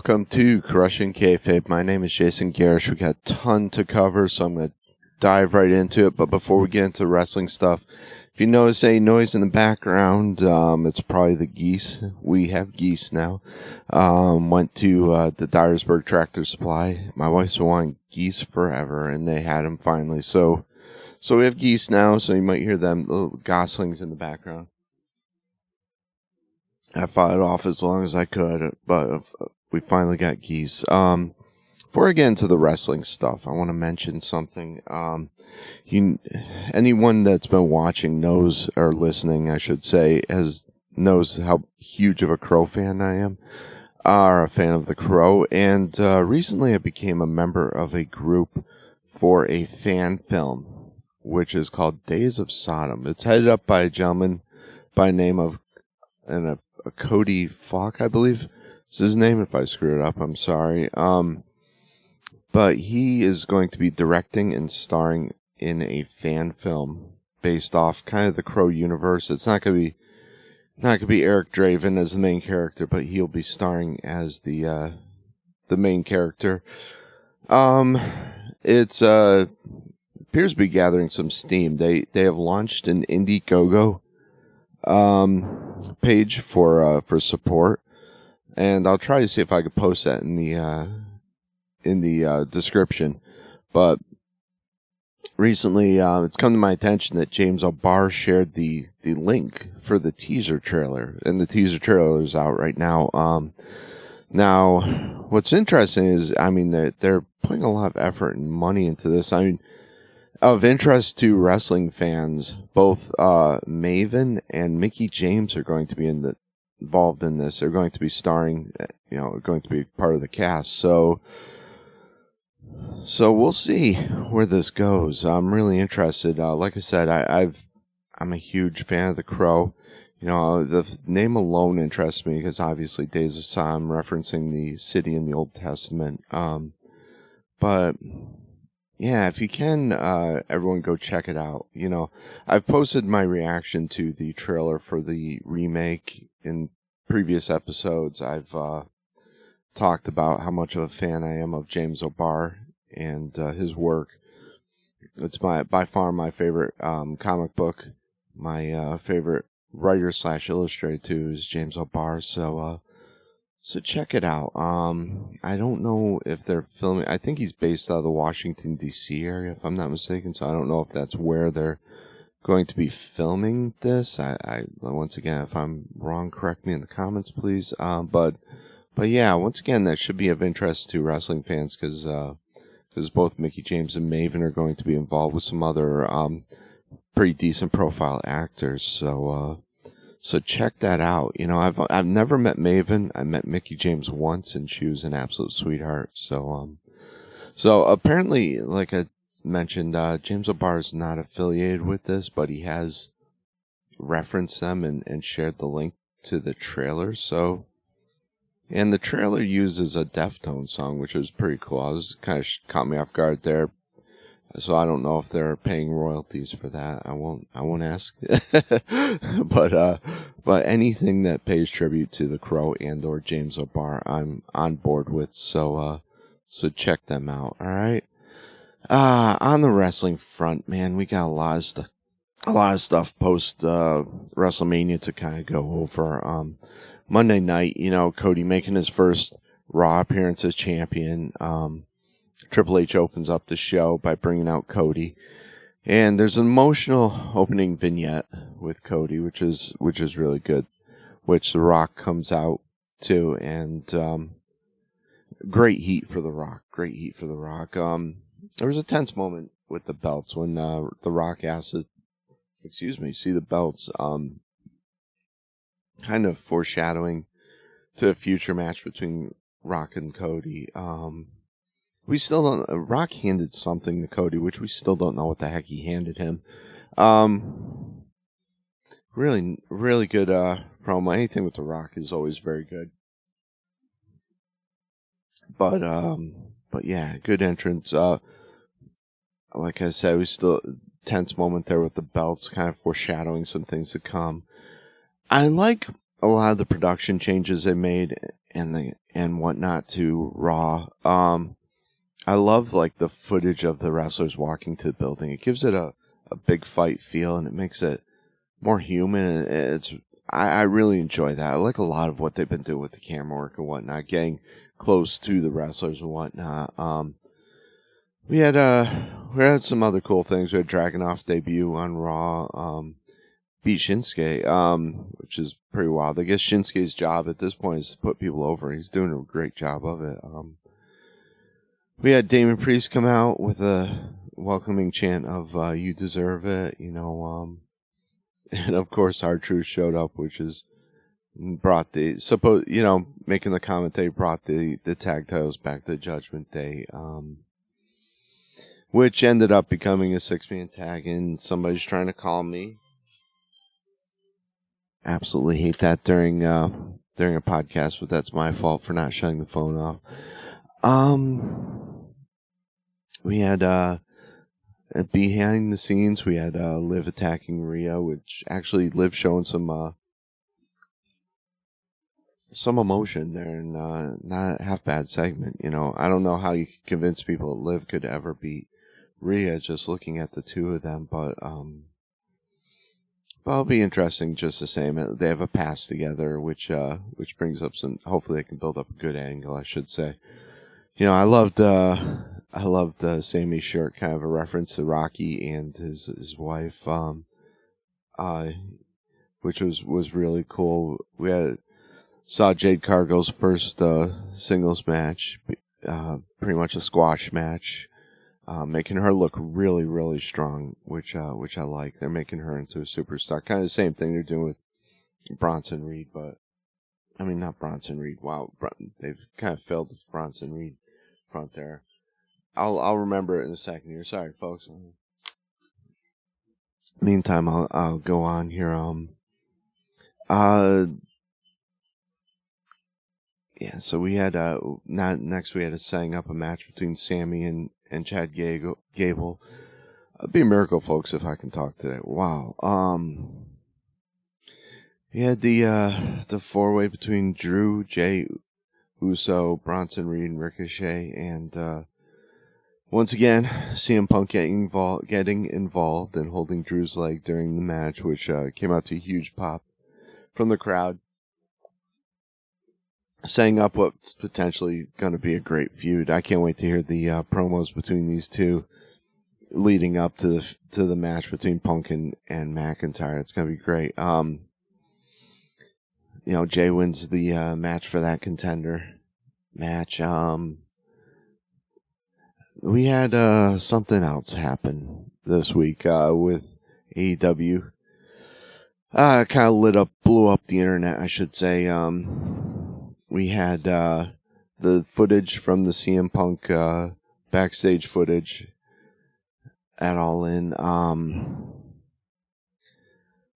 welcome to Crushing Kayfabe. My name is Jason Garish. We got a ton to cover, so I'm going to dive right into it. But before we get into wrestling stuff, if you notice a noise in the background, it's probably the geese. We have geese now. Went to the Dyersburg Tractor Supply. My wife's been wanting geese forever, and they had them finally. So we have geese now, so you might hear them, little goslings in the background. I fought it off as long as I could, but we finally got geese. Before I get into the wrestling stuff, I want to mention something. Anyone that's been watching knows, or listening, I should say, knows how huge of a Crow fan I am, or a fan of the Crow. And recently I became a member of a group for a fan film, which is called Days of Sodom. It's headed up by a gentleman by the name of Cody Falk, I believe is his name. If I screw it up, I'm sorry. But he is going to be directing and starring in a fan film based off kind of the Crow universe. It's not going to be Eric Draven as the main character, but he'll be starring as the main character. It's appears to be gathering some steam. They have launched an Indiegogo page for support, and I'll try to see if I could post that in the description. But recently, it's come to my attention that James O'Barr shared the link for the teaser trailer, and the teaser trailer is out right now. Now, what's interesting is, I mean, they're putting a lot of effort and money into this. I mean, of interest to wrestling fans, both Maven and Mickie James are going to be involved in this. They're going to be starring, going to be part of the cast. So we'll see where this goes. I'm really interested. Like I said, I'm a huge fan of the Crow. The name alone interests me because obviously Days of Sodom, referencing the city in the Old Testament. But yeah, if you can, everyone go check it out. I've posted my reaction to the trailer for the remake in previous episodes. I've talked about how much of a fan I am of James O'Barr and his work. It's by far my favorite comic book. My favorite writer / illustrator too is James O'Barr. So check it out. I don't know if they're filming. I think he's based out of the Washington, D.C. area, if I'm not mistaken. So I don't know if that's where they're going to be filming this. I once again, if I'm wrong, correct me in the comments, please. But yeah, once again, that should be of interest to wrestling fans because both Mickie James and Maven are going to be involved with some other pretty decent profile actors. So check that out. I've never met Maven. I met Mickie James once, and she was an absolute sweetheart. So apparently, like I mentioned, James O'Barr is not affiliated with this, but he has referenced them and shared the link to the trailer. And the trailer uses a Deftones song, which was pretty cool. I was kind of caught me off guard there. So I don't know if they're paying royalties for that. I won't ask. But anything that pays tribute to the Crow and or James O'Barr, I'm on board with. So check them out. All right. On the wrestling front, man, we got a lot of stuff post WrestleMania to kind of go over. Monday night, Cody making his first Raw appearance as champion. Triple H opens up the show by bringing out Cody, and there's an emotional opening vignette with Cody, which is really good, which The Rock comes out to, and great heat for The Rock. There was a tense moment with the belts when The Rock asked to, see the belts, kind of foreshadowing to a future match between Rock and Cody. We still don't. Rock handed something to Cody, which we still don't know what the heck he handed him. Really, really good promo. Anything with The Rock is always very good. But yeah, good entrance. Like I said, we still tense moment there with the belts, kind of foreshadowing some things to come. I like a lot of the production changes they made and and whatnot to Raw. I love like the footage of the wrestlers walking to the building. It gives it a big fight feel, and it makes it more human. I really enjoy that. I like a lot of what they've been doing with the camera work and whatnot, getting close to the wrestlers and whatnot. We had some other cool things. We had Dragunov debut on Raw. Beat Shinsuke, which is pretty wild. I guess Shinsuke's job at this point is to put people over. He's doing a great job of it. We had Damon Priest come out with a welcoming chant of "You deserve it," and of course R-Truth showed up, which is brought making the comment they brought the tag titles back to Judgment Day, which ended up becoming a 6-man tag. And somebody's trying to call me. Absolutely hate that during a podcast, but that's my fault for not shutting the phone off. We had behind the scenes, we had Liv attacking Rhea, which actually Liv showing some emotion there, and not a half bad segment. I don't know how you could convince people that Liv could ever beat Rhea just looking at the two of them, but it'll be interesting just the same. They have a past together, which brings up some. Hopefully, they can build up a good angle, I should say. I loved Sammy's shirt, kind of a reference to Rocky and his wife, which was really cool. We saw Jade Cargill's first singles match, pretty much a squash match, making her look really, really strong, which I like. They're making her into a superstar. Kind of the same thing they're doing with Bronson Reed, but I mean not Bronson Reed. Wow, they've kind of failed with Bronson Reed front there. I'll remember it in a second here. Sorry, folks. Meantime, I'll go on here. Yeah. So we had next we had setting up a match between Sammy and Chad Gable. It'd be a miracle, folks, if I can talk today. Wow. We had the 4-way between Drew, Jay Uso, Bronson Reed, and Ricochet, and once again, CM Punk getting involved and holding Drew's leg during the match, which came out to a huge pop from the crowd, setting up what's potentially going to be a great feud. I can't wait to hear the promos between these two leading up to the match between Punk and McIntyre. It's going to be great. Jay wins the match for that contender match. We had something else happen this week with AEW. Kind of blew up the internet, I should say. We had the footage from the CM Punk backstage footage at All In.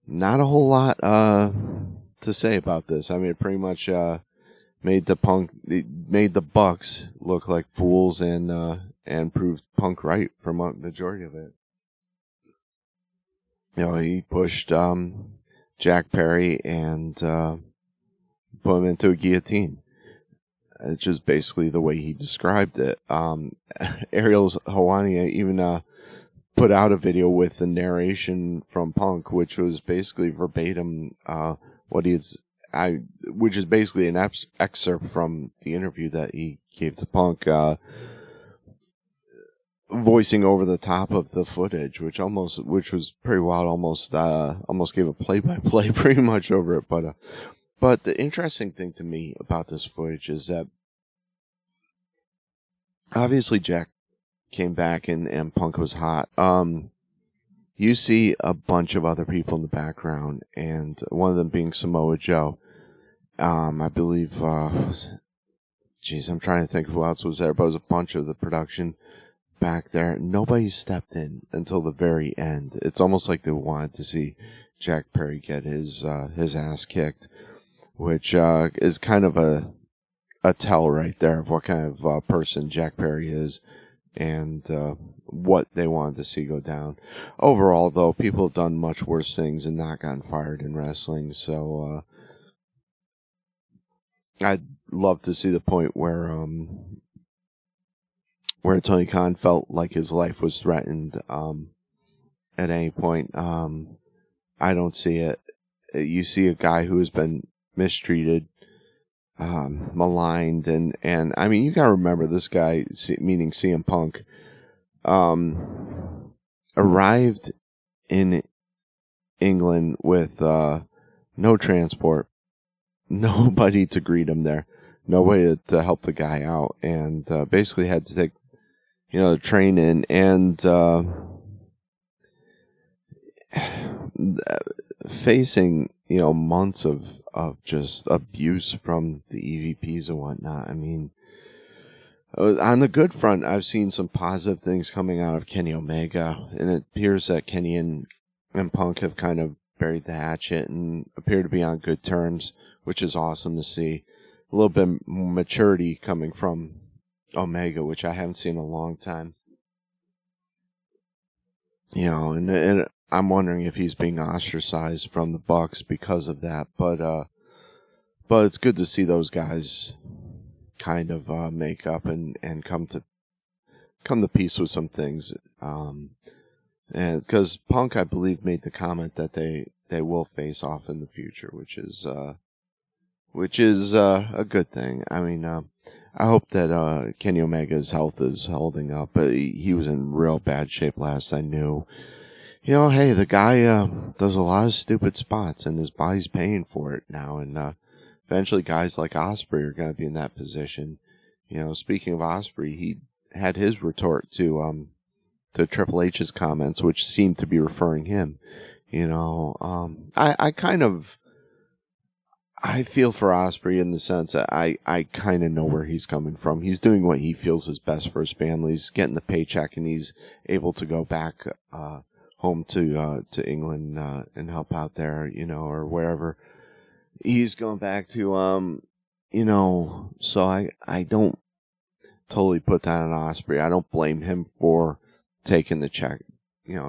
Not a whole lot to say about this. I mean, it pretty much made the Bucks look like fools and proved Punk right for a majority of it. He pushed Jack Perry and put him into a guillotine. It's just basically the way he described it. Ariel Helwani even put out a video with the narration from Punk, which was basically verbatim which is basically an excerpt from the interview that he gave to Punk, voicing over the top of the footage, which was pretty wild. Almost gave a play-by-play pretty much over it. But the interesting thing to me about this footage is that obviously Jack came back and Punk was hot. You see a bunch of other people in the background, and one of them being Samoa Joe. I believe, I'm trying to think of who else was there, but it was a bunch of the production back there. Nobody stepped in until the very end. It's almost like they wanted to see Jack Perry get his ass kicked, which is kind of a tell right there of what kind of person Jack Perry is and what they wanted to see go down. Overall, though, people have done much worse things and not gotten fired in wrestling, so I'd love to see the point where Tony Khan felt like his life was threatened at any point. I don't see it. You see a guy who has been mistreated, maligned, and I mean, you got to remember this guy, meaning CM Punk, arrived in England with no transport, nobody to greet him there, nobody to help the guy out, and basically had to take, the train in, and facing, months of just abuse from the EVPs and whatnot. I mean, on the good front, I've seen some positive things coming out of Kenny Omega, and it appears that Kenny and Punk have kind of buried the hatchet and appear to be on good terms, which is awesome to see. A little bit more maturity coming from Omega, which I haven't seen in a long time. And I'm wondering if he's being ostracized from the Bucks because of that. But it's good to see those guys kind of make up and come to peace with some things. And because Punk, I believe, made the comment that they will face off in the future, which is a good thing. I mean, I hope that Kenny Omega's health is holding up. But he was in real bad shape last I knew. Hey, the guy does a lot of stupid spots, and his body's paying for it now. And eventually, guys like Ospreay are going to be in that position. Speaking of Ospreay, he had his retort to Triple H's comments, which seemed to be referring him. I feel for Ospreay in the sense that I kind of know where he's coming from. He's doing what he feels is best for his family. He's getting the paycheck, and he's able to go back home to England and help out there, or wherever he's going back to. So I don't totally put that on Ospreay. I don't blame him for taking the check,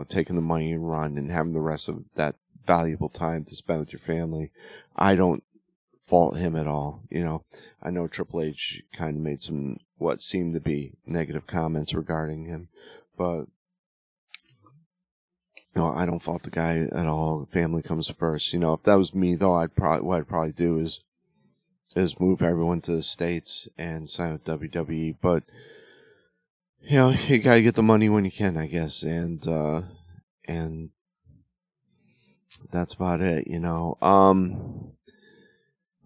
taking the money and run and having the rest of that valuable time to spend with your family. I don't fault him at all. I know Triple H kind of made some what seemed to be negative comments regarding him, but I don't fault the guy at all. Family comes first. If that was me though, what I'd probably do is move everyone to the States and sign with WWE. But you gotta get the money when you can, I guess, and that's about it.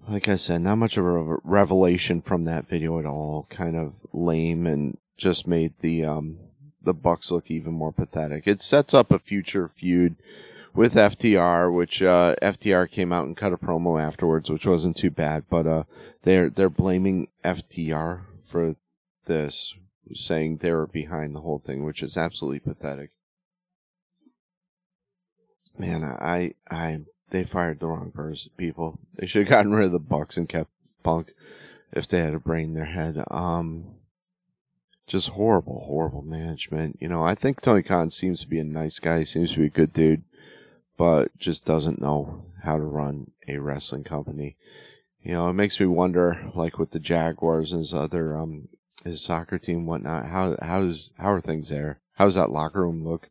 Like I said, not much of a revelation from that video at all. Kind of lame and just made the Bucks look even more pathetic. It sets up a future feud with FTR, which FTR came out and cut a promo afterwards, which wasn't too bad. But they're blaming FTR for this, saying they were behind the whole thing, which is absolutely pathetic. Man, they fired the wrong people. They should have gotten rid of the Bucks and kept Punk if they had a brain in their head. Just horrible management. I think Tony Khan seems to be a nice guy. He seems to be a good dude, but just doesn't know how to run a wrestling company. It makes me wonder, like with the Jaguars and his other his soccer team and whatnot, how are things there? How does that locker room look?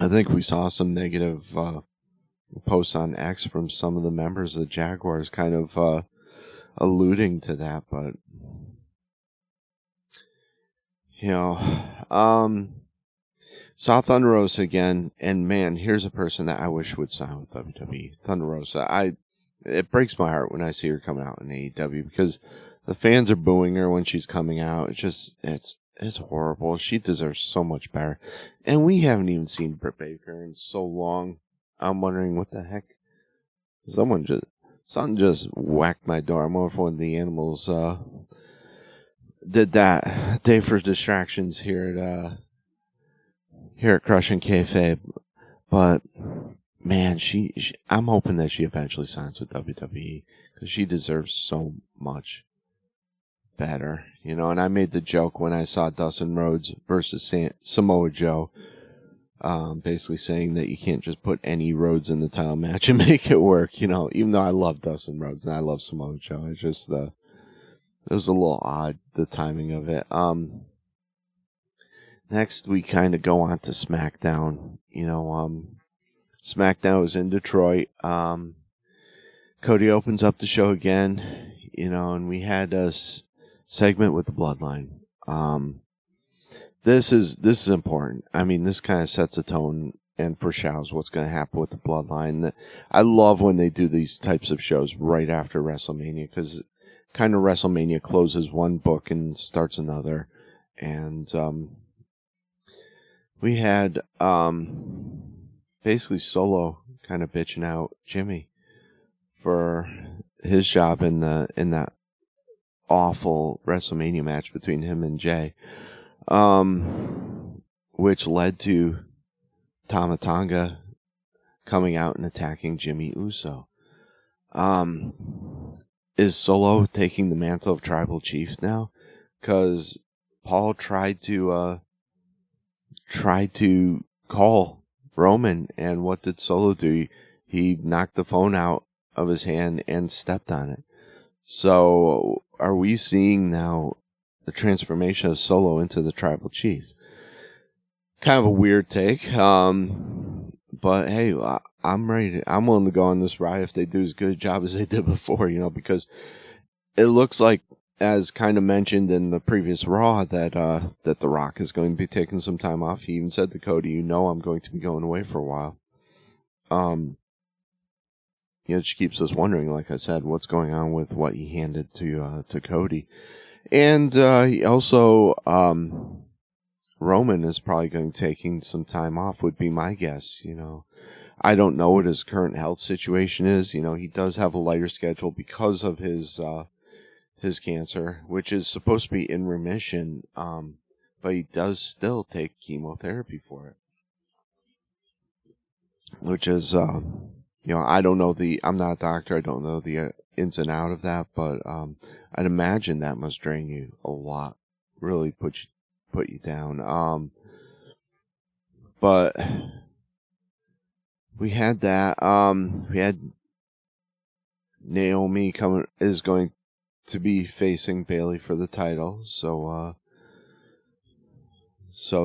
I think we saw some negative posts on X from some of the members of the Jaguars kind of alluding to that, but saw Thunder Rosa again, and man, here's a person that I wish would sign with WWE. Thunder Rosa. It breaks my heart when I see her coming out in AEW because the fans are booing her when she's coming out. It's horrible. She deserves so much better. And we haven't even seen Britt Baker in so long. I'm wondering what the heck. Something just whacked my door. I'm wondering if one of the animals did that. Day for distractions here at Crushing Kayfabe. But man, I'm hoping that she eventually signs with WWE because she deserves so much better, and I made the joke when I saw Dustin Rhodes versus Samoa Joe. basically saying that you can't just put any Rhodes in the title match and make it work. Even though I love Dustin Rhodes and I love Samoa Joe, it just it was a little odd, the timing of it. Next, we kind of go on to SmackDown. SmackDown was in Detroit. Cody opens up the show again, and we had a segment with the Bloodline. This is important. I mean, this kind of sets a tone and foreshadows what's going to happen with the Bloodline. I love when they do these types of shows right after WrestleMania, because kind of WrestleMania closes one book and starts another. And we had basically Solo kind of bitching out Jimmy for his job in that awful WrestleMania match between him and Jay, which led to Tama Tonga coming out and attacking Jimmy Uso. Is Solo taking the mantle of Tribal Chief now? Because Paul tried to call Roman, and what did Solo do? He knocked the phone out of his hand and stepped on it. So are we seeing now the transformation of Solo into the Tribal Chief? Kind of a weird take, but hey, I'm ready. I'm willing to go on this ride if they do as good a job as they did before, because it looks like, as kind of mentioned in the previous Raw, that The Rock is going to be taking some time off. He even said to Cody, I'm going to be going away for a while. It just keeps us wondering, like I said, what's going on with what he handed to Cody. And he also, Roman is probably going to be taking some time off, would be my guess. I don't know what his current health situation is. He does have a lighter schedule because of his cancer, which is supposed to be in remission, but he does still take chemotherapy for it, which is, I don't know I'm not a doctor, I don't know the ins and out of that, but I'd imagine that must drain you a lot, really put you down. But we had that. We had Naomi is going to be facing Bayley for the title, so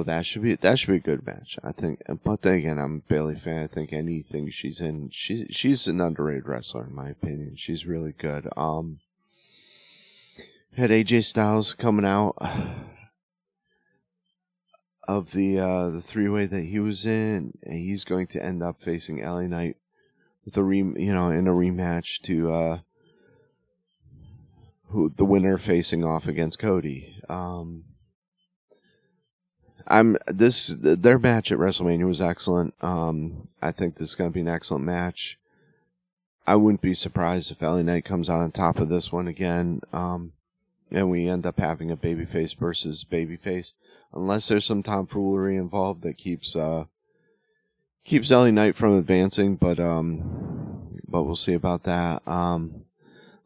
that should be a good match, I think. But then again, I'm a Bayley fan. I think anything she's in, she's an underrated wrestler in my opinion. She's really good. Had AJ Styles coming out of the three-way that he was in, and he's going to end up facing LA Knight with in a rematch to the winner facing off against Cody. Their match at WrestleMania was excellent. I think this is going to be an excellent match. I wouldn't be surprised if LA Knight comes out on top of this one again, and we end up having a babyface versus babyface, unless there's some tomfoolery involved that keeps LA Knight from advancing. But we'll see about that.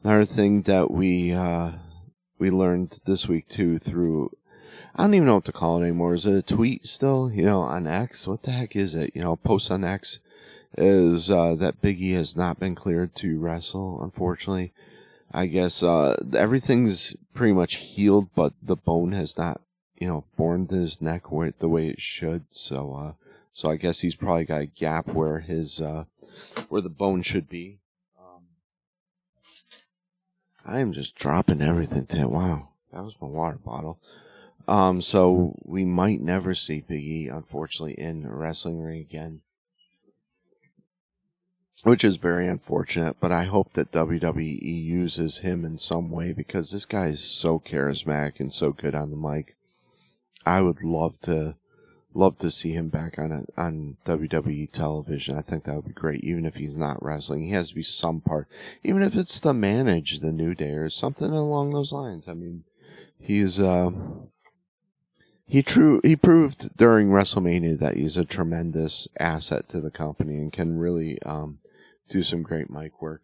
Another thing that we learned this week too, through, I don't even know what to call it anymore. Is it a tweet still? On X? What the heck is it? Post on X is that Big E has not been cleared to wrestle, unfortunately. I guess everything's pretty much healed, but the bone has not, formed his neck the way it should. So I guess he's probably got a gap where his where the bone should be. I am just dropping everything today. Wow, that was my water bottle. So we might never see Big E, unfortunately, in a wrestling ring again, which is very unfortunate, but I hope that WWE uses him in some way, because this guy is so charismatic and so good on the mic. I would love to see him back on WWE television. I think that would be great, even if he's not wrestling. He has to be some part, even if it's to manage the New Day or something along those lines. I mean, he's he proved during WrestleMania that he's a tremendous asset to the company and can really do some great mic work.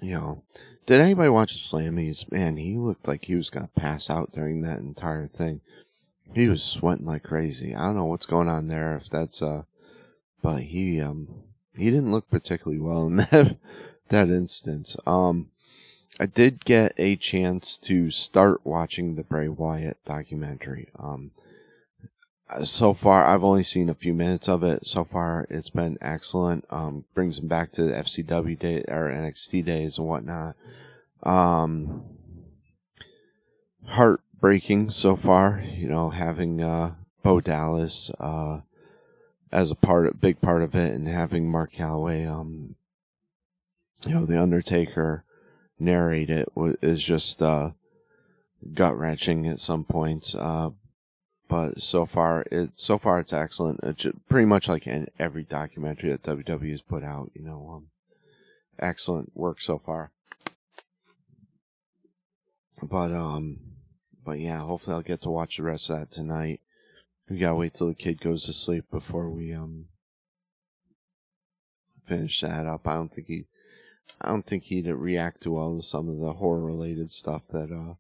Did anybody watch the Slammies? Man, he looked like he was going to pass out during that entire thing. He was sweating like crazy. I don't know what's going on there. If that's but he didn't look particularly well in that instance. I did get a chance to start watching the Bray Wyatt documentary. So far, I've only seen a few minutes of it. So far, it's been excellent. Brings him back to the FCW day or NXT days and whatnot. Heartbreaking so far, having Bo Dallas as big part of it, and having Mark Calloway, the Undertaker narrate it is just gut wrenching at some points. But so far it's excellent. It's pretty much like in every documentary that WWE has put out. Excellent work so far. But yeah, hopefully I'll get to watch the rest of that tonight. We gotta wait till the kid goes to sleep before we finish that up. I don't think he'd react too well to some of the horror related stuff that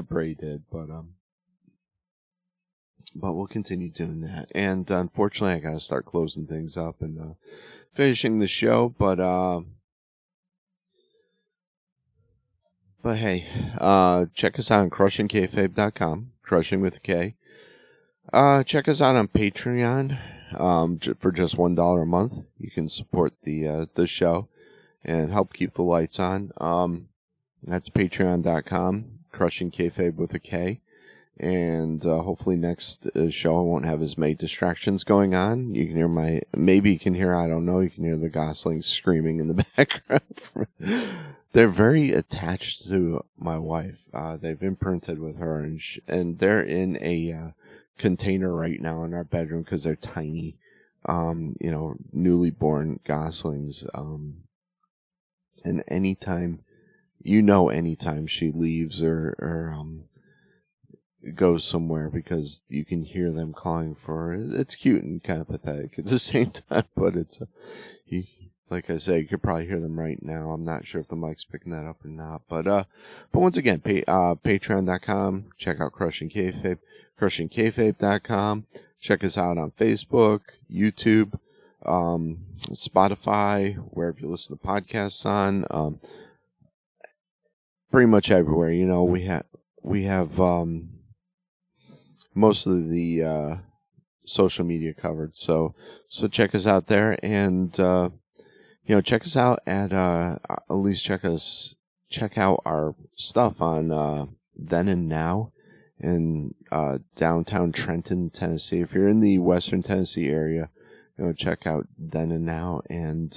Bray did, but we'll continue doing that. And unfortunately, I gotta start closing things up and finishing the show. But hey, check us out on crushingkayfabe.com, crushing with a K. Check us out on Patreon. For just $1 a month, you can support the show and help keep the lights on. That's patreon.com, crushing kayfabe with a K. And hopefully next show I won't have as many distractions going on. You can hear maybe you can hear, I don't know, you can hear the goslings screaming in the background. They're very attached to my wife. They've imprinted with her, and they're in a container right now in our bedroom because they're tiny, newly born goslings. And anytime she leaves or goes somewhere, because you can hear them calling for her. It's cute and kind of pathetic at the same time, but it's like I say, you could probably hear them right now. I'm not sure if the mic's picking that up or not, but once again, patreon.com, check out Crushing Kayfabe, crushingkayfabe.com, check us out on Facebook, YouTube, Spotify, wherever you listen to podcasts on, pretty much everywhere. We have most of the social media covered, so check us out there, and check us out at least check out our stuff on Then and Now in downtown Trenton, Tennessee. If you're in the Western Tennessee area, check out Then and Now, and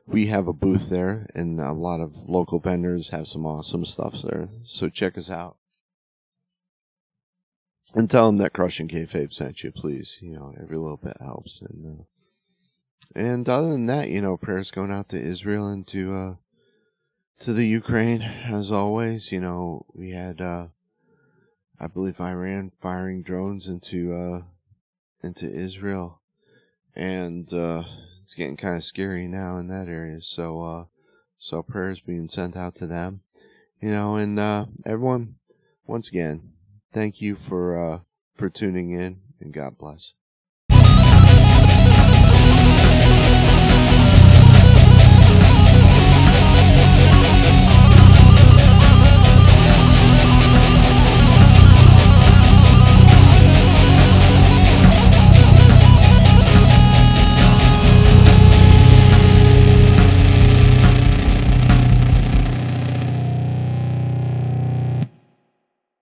we have a booth there, and a lot of local vendors have some awesome stuff there, so check us out. And tell them that Crushing Kayfabe sent you, please. Every little bit helps. And other than that, prayers going out to Israel and to the Ukraine, as always. We had, I believe, Iran firing drones into Israel, and it's getting kind of scary now in that area. So prayers being sent out to them. And everyone, once again, thank you for tuning in, and God bless.